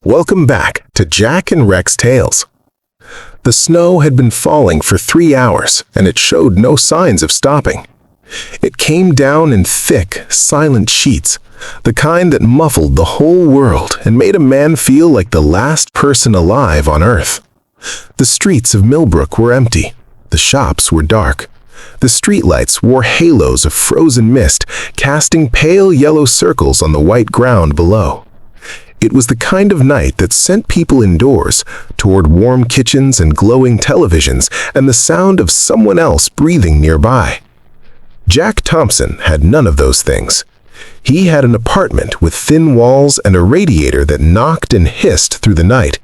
Welcome back to Jack and Rex Tales. The snow had been falling for 3 hours, and it showed no signs of stopping. It came down in thick, silent sheets, the kind that muffled the whole world and made a man feel like the last person alive on Earth. The streets of Millbrook were empty. The shops were dark. The streetlights wore halos of frozen mist, casting pale yellow circles on the white ground below. It was the kind of night that sent people indoors, toward warm kitchens and glowing televisions and the sound of someone else breathing nearby. Jack Thompson had none of those things. He had an apartment with thin walls and a radiator that knocked and hissed through the night.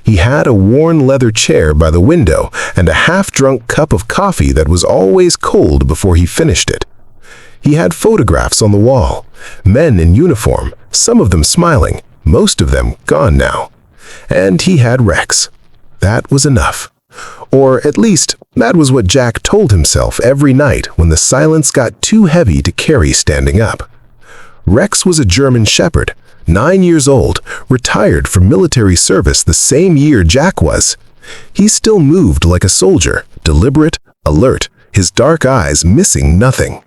He had a worn leather chair by the window and a half-drunk cup of coffee that was always cold before he finished it. He had photographs on the wall, men in uniform, some of them smiling, most of them gone now. And he had Rex. That was enough. Or at least, that was what Jack told himself every night when the silence got too heavy to carry standing up. Rex was a German Shepherd, 9 years old, retired from military service the same year Jack was. He still moved like a soldier, deliberate, alert, his dark eyes missing nothing.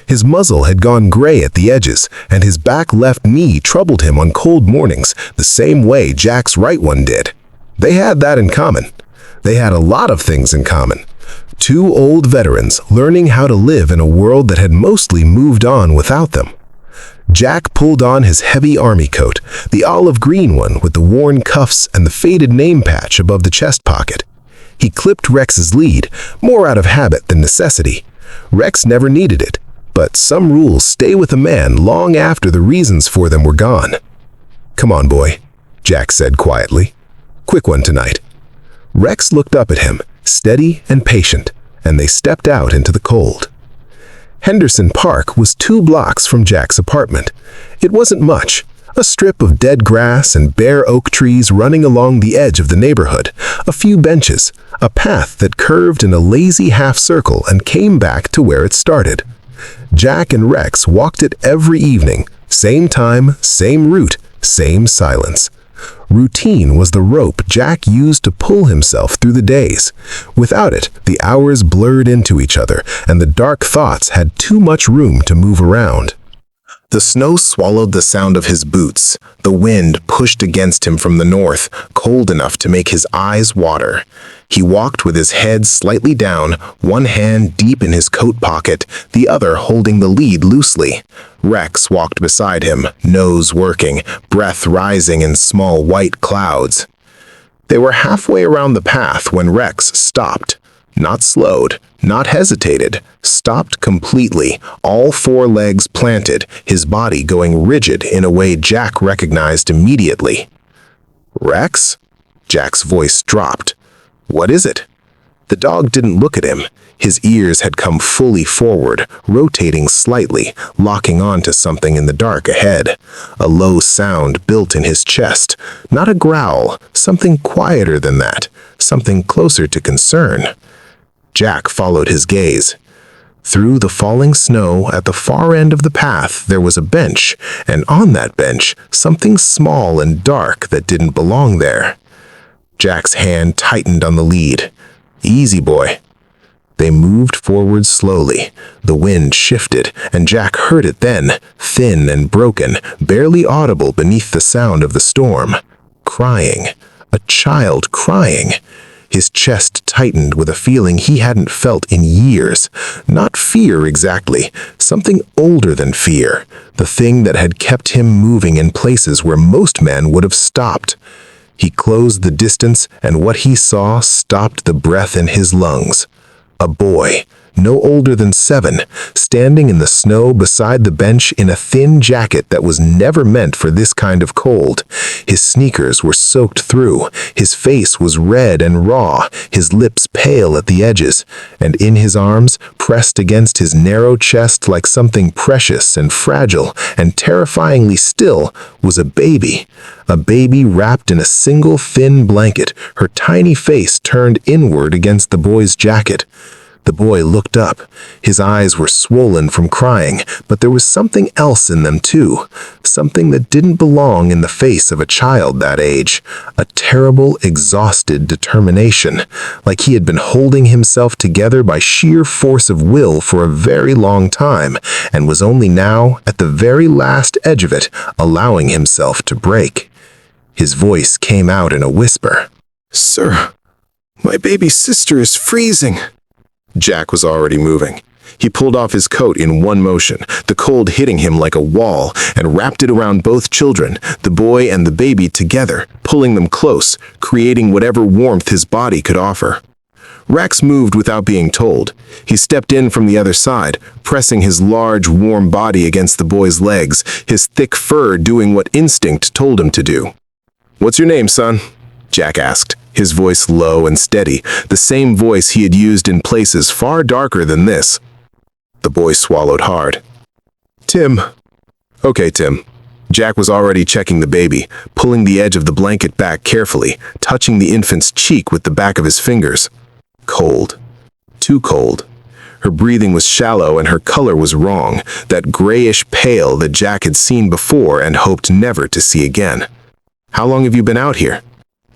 His muzzle had gone gray at the edges, and his back left knee troubled him on cold mornings the same way Jack's right one did. They had that in common. They had a lot of things in common. Two old veterans learning how to live in a world that had mostly moved on without them. Jack pulled on his heavy army coat, the olive green one with the worn cuffs and the faded name patch above the chest pocket. He clipped Rex's lead, more out of habit than necessity. Rex never needed it, but some rules stay with a man long after the reasons for them were gone. "Come on, boy," Jack said quietly. "Quick one tonight." Rex looked up at him, steady and patient, and they stepped out into the cold. Henderson Park was 2 blocks from Jack's apartment. It wasn't much, a strip of dead grass and bare oak trees running along the edge of the neighborhood, a few benches, a path that curved in a lazy half-circle and came back to where it started. Jack and Rex walked it every evening, same time, same route, same silence. Routine was the rope Jack used to pull himself through the days. Without it, the hours blurred into each other, and the dark thoughts had too much room to move around. The snow swallowed the sound of his boots. The wind pushed against him from the north, cold enough to make his eyes water. He walked with his head slightly down, one hand deep in his coat pocket, the other holding the lead loosely. Rex walked beside him, nose working, breath rising in small white clouds. They were halfway around the path when Rex stopped. Not slowed, not hesitated, stopped completely, all 4 legs planted, his body going rigid in a way Jack recognized immediately. "Rex?" Jack's voice dropped. "What is it?" The dog didn't look at him. His ears had come fully forward, rotating slightly, locking onto something in the dark ahead. A low sound built in his chest. Not a growl, something quieter than that, something closer to concern. Jack followed his gaze. Through the falling snow at the far end of the path there was a bench, and on that bench something small and dark that didn't belong there. Jack's hand tightened on the lead. "Easy, boy." They moved forward slowly. The wind shifted, and Jack heard it then, thin and broken, barely audible beneath the sound of the storm. Crying. A child crying. His chest tightened with a feeling he hadn't felt in years. Not fear exactly, something older than fear. The thing that had kept him moving in places where most men would have stopped. He closed the distance, and what he saw stopped the breath in his lungs. A boy, no older than 7, standing in the snow beside the bench in a thin jacket that was never meant for this kind of cold. His sneakers were soaked through, his face was red and raw, his lips pale at the edges, and in his arms, pressed against his narrow chest like something precious and fragile and terrifyingly still, was a baby. A baby wrapped in a single thin blanket, her tiny face turned inward against the boy's jacket. The boy looked up. His eyes were swollen from crying, but there was something else in them too. Something that didn't belong in the face of a child that age. A terrible, exhausted determination, like he had been holding himself together by sheer force of will for a very long time, and was only now, at the very last edge of it, allowing himself to break. His voice came out in a whisper. "Sir, my baby sister is freezing." Jack was already moving. He pulled off his coat in one motion, the cold hitting him like a wall, and wrapped it around both children, the boy and the baby together, pulling them close, creating whatever warmth his body could offer. Rex moved without being told. He stepped in from the other side, pressing his large, warm body against the boy's legs, his thick fur doing what instinct told him to do. "What's your name, son?" Jack asked, his voice low and steady, the same voice he had used in places far darker than this. The boy swallowed hard. "Tim." "Okay, Tim." Jack was already checking the baby, pulling the edge of the blanket back carefully, touching the infant's cheek with the back of his fingers. Cold. Too cold. Her breathing was shallow and her color was wrong, that grayish pale that Jack had seen before and hoped never to see again. "How long have you been out here?"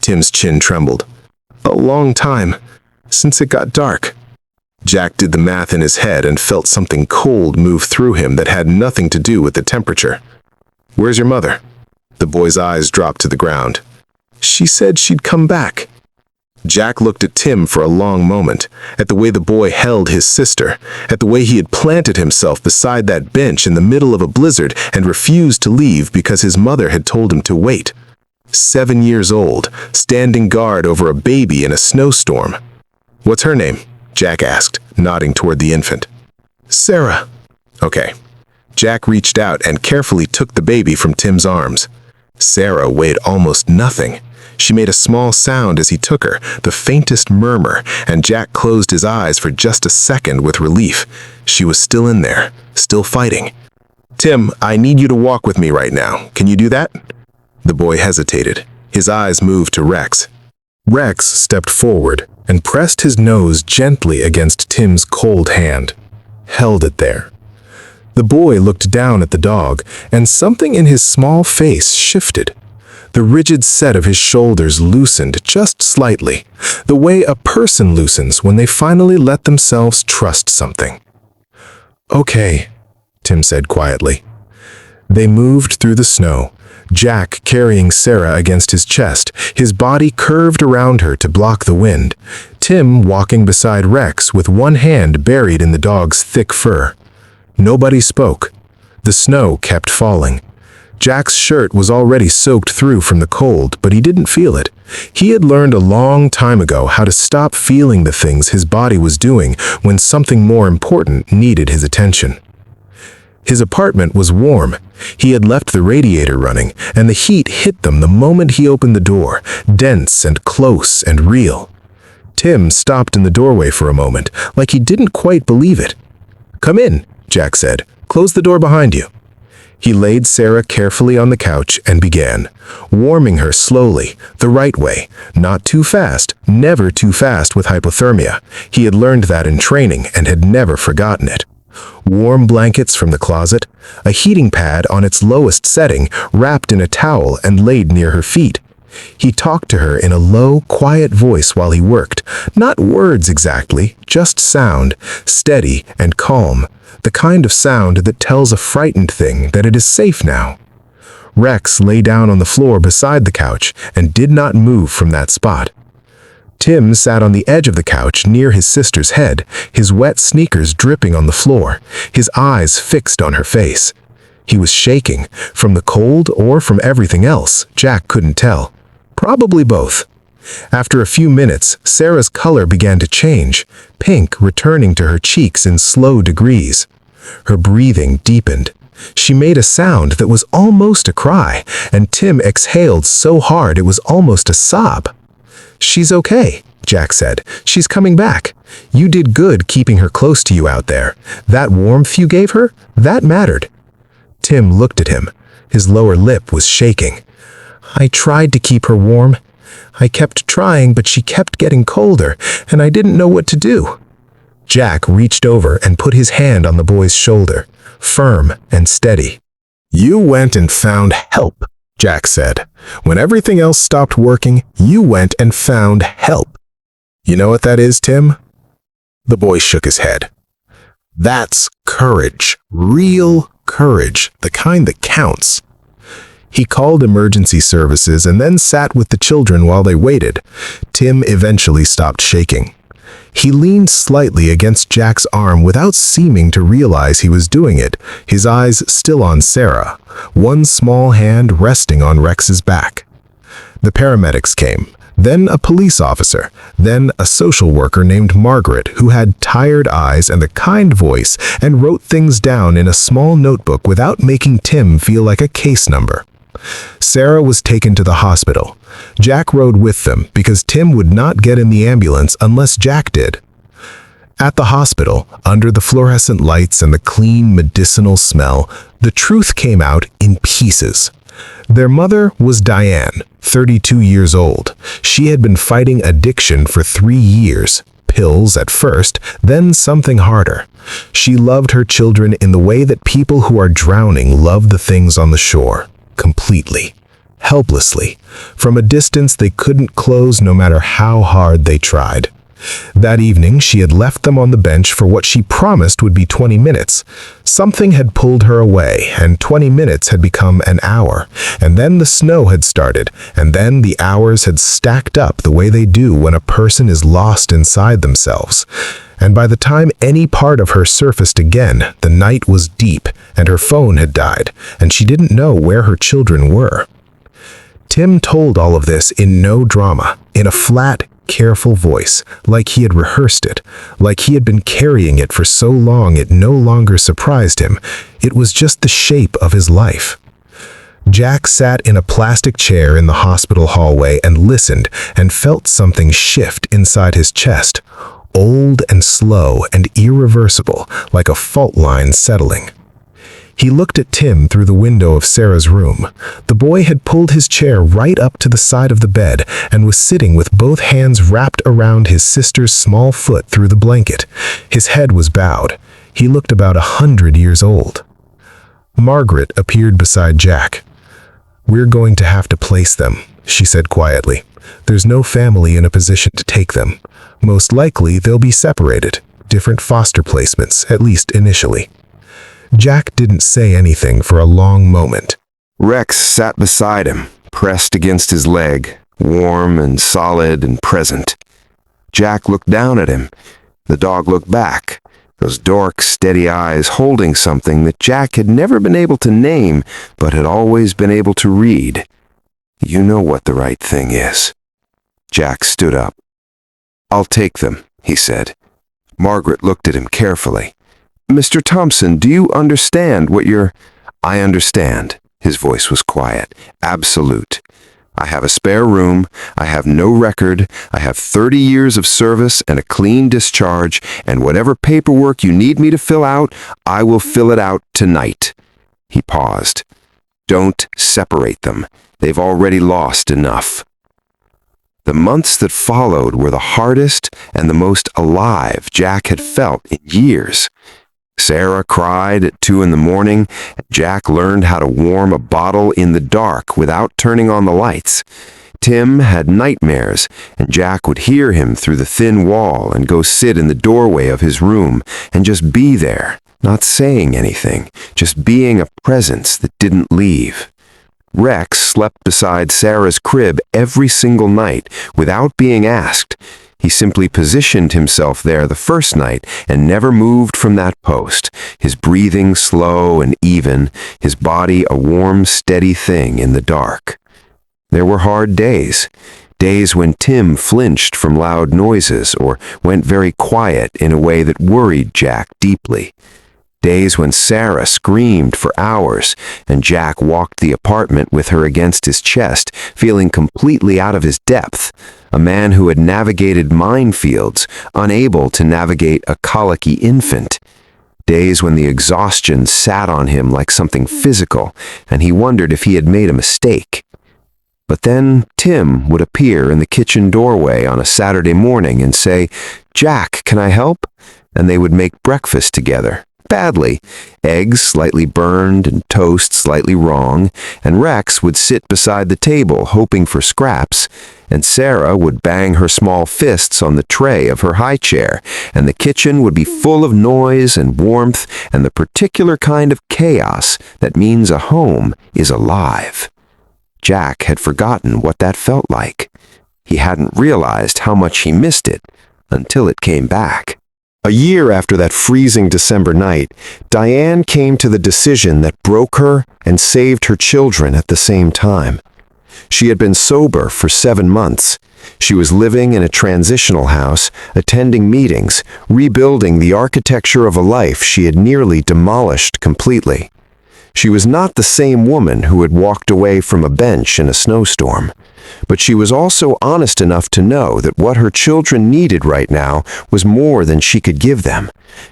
Tim's chin trembled. "A long time, since it got dark." Jack did the math in his head and felt something cold move through him that had nothing to do with the temperature. "Where's your mother?" The boy's eyes dropped to the ground. "She said she'd come back." Jack looked at Tim for a long moment, at the way the boy held his sister, at the way he had planted himself beside that bench in the middle of a blizzard and refused to leave because his mother had told him to wait. 7 years old, standing guard over a baby in a snowstorm. "What's her name?" Jack asked, nodding toward the infant. "Sarah." "Okay." Jack reached out and carefully took the baby from Tim's arms. Sarah weighed almost nothing. She made a small sound as he took her, the faintest murmur, and Jack closed his eyes for just a second with relief. She was still in there, still fighting. "Tim, I need you to walk with me right now. Can you do that?" The boy hesitated. His eyes moved to Rex. Rex stepped forward and pressed his nose gently against Tim's cold hand, held it there. The boy looked down at the dog, and something in his small face shifted. The rigid set of his shoulders loosened just slightly, the way a person loosens when they finally let themselves trust something. "Okay," Tim said quietly. They moved through the snow, Jack carrying Sarah against his chest, his body curved around her to block the wind, Tim walking beside Rex with one hand buried in the dog's thick fur. Nobody spoke. The snow kept falling. Jack's shirt was already soaked through from the cold, but he didn't feel it. He had learned a long time ago how to stop feeling the things his body was doing when something more important needed his attention. His apartment was warm. He had left the radiator running, and the heat hit them the moment he opened the door, dense and close and real. Tim stopped in the doorway for a moment, like he didn't quite believe it. "Come in," Jack said. "Close the door behind you." He laid Sarah carefully on the couch and began, warming her slowly, the right way, not too fast, never too fast with hypothermia. He had learned that in training and had never forgotten it. Warm blankets from the closet, a heating pad on its lowest setting, wrapped in a towel and laid near her feet. He talked to her in a low, quiet voice while he worked, not words exactly, just sound, steady and calm, the kind of sound that tells a frightened thing that it is safe now. Rex lay down on the floor beside the couch and did not move from that spot. Tim sat on the edge of the couch near his sister's head, his wet sneakers dripping on the floor, his eyes fixed on her face. He was shaking, from the cold or from everything else, Jack couldn't tell. Probably both. After a few minutes, Sarah's color began to change, pink returning to her cheeks in slow degrees. Her breathing deepened. She made a sound that was almost a cry, and Tim exhaled so hard it was almost a sob. "She's okay," Jack said. "She's coming back. You did good keeping her close to you out there. That warmth you gave her, that mattered." Tim looked at him. His lower lip was shaking. "I tried to keep her warm. I kept trying, but she kept getting colder, and I didn't know what to do." Jack reached over and put his hand on the boy's shoulder, firm and steady. "You went and found help," Jack said. "When everything else stopped working, you went and found help. You know what that is, Tim?" The boy shook his head. "That's courage, real courage, the kind that counts." He called emergency services and then sat with the children while they waited. Tim eventually stopped shaking. He leaned slightly against Jack's arm without seeming to realize he was doing it, his eyes still on Sarah, one small hand resting on Rex's back. The paramedics came, then a police officer, then a social worker named Margaret who had tired eyes and a kind voice and wrote things down in a small notebook without making Tim feel like a case number. Sarah was taken to the hospital. Jack rode with them because Tim would not get in the ambulance unless Jack did. At the hospital, under the fluorescent lights and the clean medicinal smell, the truth came out in pieces. Their mother was Diane, 32 years old. She had been fighting addiction for 3 years. Pills at first, then something harder. She loved her children in the way that people who are drowning love the things on the shore. Completely, helplessly. From a distance they couldn't close no matter how hard they tried. That evening she had left them on the bench for what she promised would be 20 minutes. Something had pulled her away, and 20 minutes had become an hour, and then the snow had started, and then the hours had stacked up the way they do when a person is lost inside themselves. And by the time any part of her surfaced again, the night was deep, and her phone had died, and she didn't know where her children were. Tim told all of this in no drama, in a flat, careful voice, like he had rehearsed it, like he had been carrying it for so long it no longer surprised him. It was just the shape of his life. Jack sat in a plastic chair in the hospital hallway and listened and felt something shift inside his chest. Old and slow and irreversible, like a fault line settling. He looked at Tim through the window of Sarah's room. The boy had pulled his chair right up to the side of the bed and was sitting with both hands wrapped around his sister's small foot through the blanket. His head was bowed. He looked about 100 years old. Margaret appeared beside Jack. "We're going to have to place them," she said quietly. "There's no family in a position to take them. Most likely they'll be separated, different foster placements, at least initially." Jack didn't say anything for a long moment. Rex sat beside him, pressed against his leg, warm and solid and present. Jack looked down at him. The dog looked back, those dark, steady eyes holding something that Jack had never been able to name, but had always been able to read. "You know what the right thing is." Jack stood up. "I'll take them," he said. Margaret looked at him carefully. "Mr. Thompson, do you understand what you're—" "I understand." His voice was quiet, absolute. "I have a spare room, I have no record, I have 30 years of service and a clean discharge, and whatever paperwork you need me to fill out, I will fill it out tonight." He paused. "Don't separate them. They've already lost enough." The months that followed were the hardest and the most alive Jack had felt in years. Sarah cried at 2 in the morning, and Jack learned how to warm a bottle in the dark without turning on the lights. Tim had nightmares, and Jack would hear him through the thin wall and go sit in the doorway of his room and just be there, not saying anything, just being a presence that didn't leave. Rex slept beside Sarah's crib every single night without being asked. He simply positioned himself there the first night and never moved from that post, his breathing slow and even, his body a warm, steady thing in the dark. There were hard days, days when Tim flinched from loud noises or went very quiet in a way that worried Jack deeply. Days when Sarah screamed for hours and Jack walked the apartment with her against his chest, feeling completely out of his depth, a man who had navigated minefields, unable to navigate a colicky infant. Days when the exhaustion sat on him like something physical, and he wondered if he had made a mistake. But then Tim would appear in the kitchen doorway on a Saturday morning and say, "Jack, can I help?" and they would make breakfast together. Badly. Eggs slightly burned and toast slightly wrong, and Rex would sit beside the table hoping for scraps, and Sarah would bang her small fists on the tray of her high chair, and the kitchen would be full of noise and warmth and the particular kind of chaos that means a home is alive. Jack had forgotten what that felt like. He hadn't realized how much he missed it until it came back. A year after that freezing December night, Diane came to the decision that broke her and saved her children at the same time. She had been sober for 7 months. She was living in a transitional house, attending meetings, rebuilding the architecture of a life she had nearly demolished completely. She was not the same woman who had walked away from a bench in a snowstorm, but she was also honest enough to know that what her children needed right now was more than she could give them,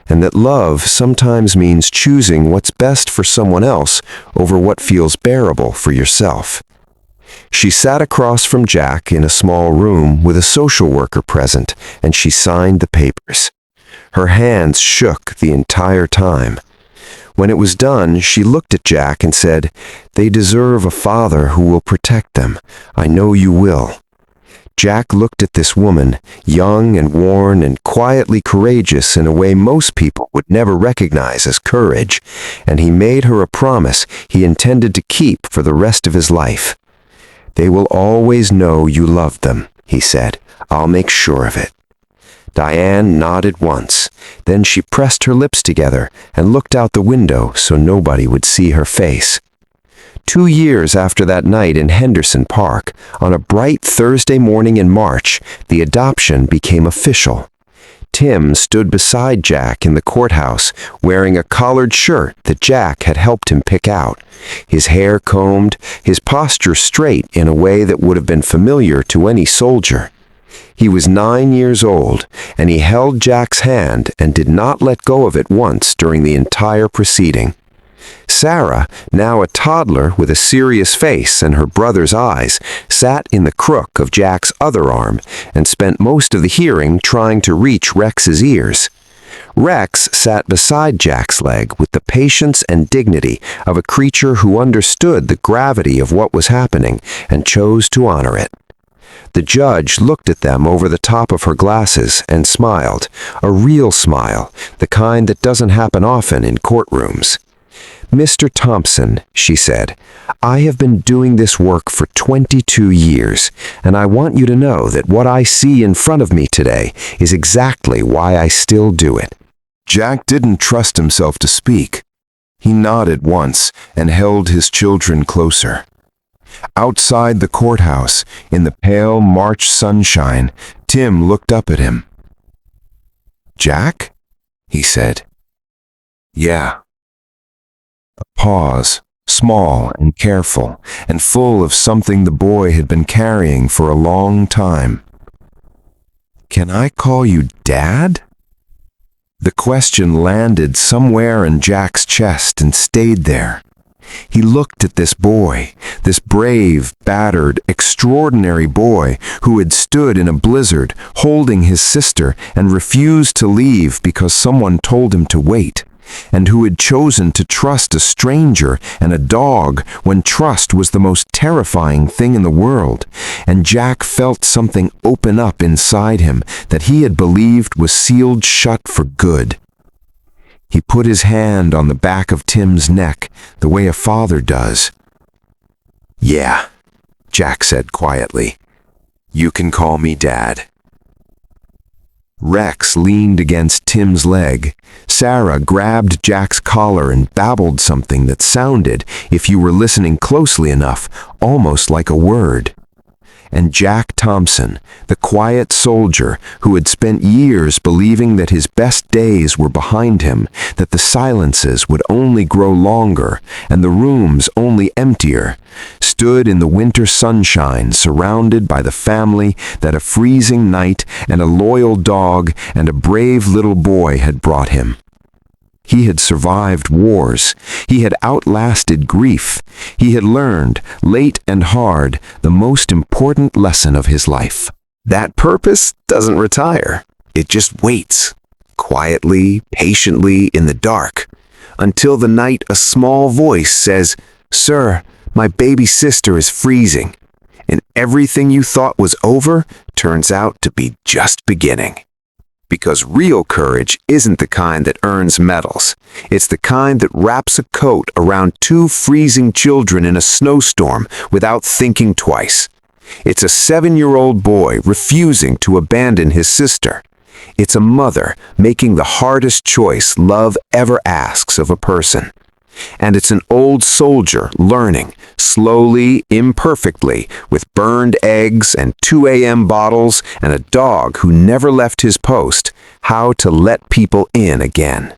and that love sometimes means choosing what's best for someone else over what feels bearable for yourself. She sat across from Jack in a small room with a social worker present, and she signed the papers. Her hands shook the entire time. When it was done, she looked at Jack and said, "They deserve a father who will protect them. I know you will." Jack looked at this woman, young and worn and quietly courageous in a way most people would never recognize as courage, and he made her a promise he intended to keep for the rest of his life. "They will always know you loved them," he said. "I'll make sure of it." Diane nodded once. Then she pressed her lips together and looked out the window so nobody would see her face. 2 years after that night in Henderson Park, on a bright Thursday morning in March, the adoption became official. Tim stood beside Jack in the courthouse, wearing a collared shirt that Jack had helped him pick out, his hair combed, his posture straight in a way that would have been familiar to any soldier. He was 9 years old, and he held Jack's hand and did not let go of it once during the entire proceeding. Sarah, now a toddler with a serious face and her brother's eyes, sat in the crook of Jack's other arm and spent most of the hearing trying to reach Rex's ears. Rex sat beside Jack's leg with the patience and dignity of a creature who understood the gravity of what was happening and chose to honor it. The judge looked at them over the top of her glasses and smiled, a real smile, the kind that doesn't happen often in courtrooms. "Mr. Thompson," she said, "I have been doing this work for 22 years, and I want you to know that what I see in front of me today is exactly why I still do it." Jack didn't trust himself to speak. He nodded once and held his children closer. Outside the courthouse, in the pale March sunshine, Tim looked up at him. "Jack?" he said. "Yeah." A pause, small and careful, and full of something the boy had been carrying for a long time. "Can I call you Dad?" The question landed somewhere in Jack's chest and stayed there. He looked at this boy, this brave, battered, extraordinary boy who had stood in a blizzard, holding his sister and refused to leave because someone told him to wait, and who had chosen to trust a stranger and a dog when trust was the most terrifying thing in the world, and Jack felt something open up inside him that he had believed was sealed shut for good. He put his hand on the back of Tim's neck, the way a father does. "Yeah," Jack said quietly. "You can call me Dad." Rex leaned against Tim's leg. Sarah grabbed Jack's collar and babbled something that sounded, if you were listening closely enough, almost like a word. And Jack Thompson, the quiet soldier who had spent years believing that his best days were behind him, that the silences would only grow longer and the rooms only emptier, stood in the winter sunshine surrounded by the family that a freezing night and a loyal dog and a brave little boy had brought him. He had survived wars. He had outlasted grief. He had learned, late and hard, the most important lesson of his life. That purpose doesn't retire. It just waits. quietly, patiently in the dark, until the night a small voice says, "Sir, my baby sister is freezing," and everything you thought was over turns out to be just beginning. Because real courage isn't the kind that earns medals. It's the kind that wraps a coat around two freezing children in a snowstorm without thinking twice. It's a 7-year-old boy refusing to abandon his sister. It's a mother making the hardest choice love ever asks of a person. And it's an old soldier learning, slowly, imperfectly, with burned eggs and 2 a.m. bottles and a dog who never left his post, how to let people in again.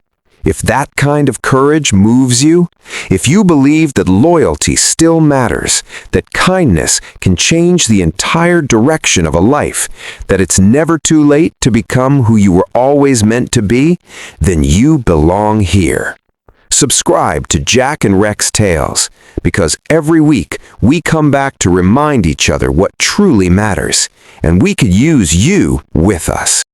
If that kind of courage moves you, if you believe that loyalty still matters, that kindness can change the entire direction of a life, that it's never too late to become who you were always meant to be, then you belong here. Subscribe to Jack and Rex Tales, because every week we come back to remind each other what truly matters, and we could use you with us.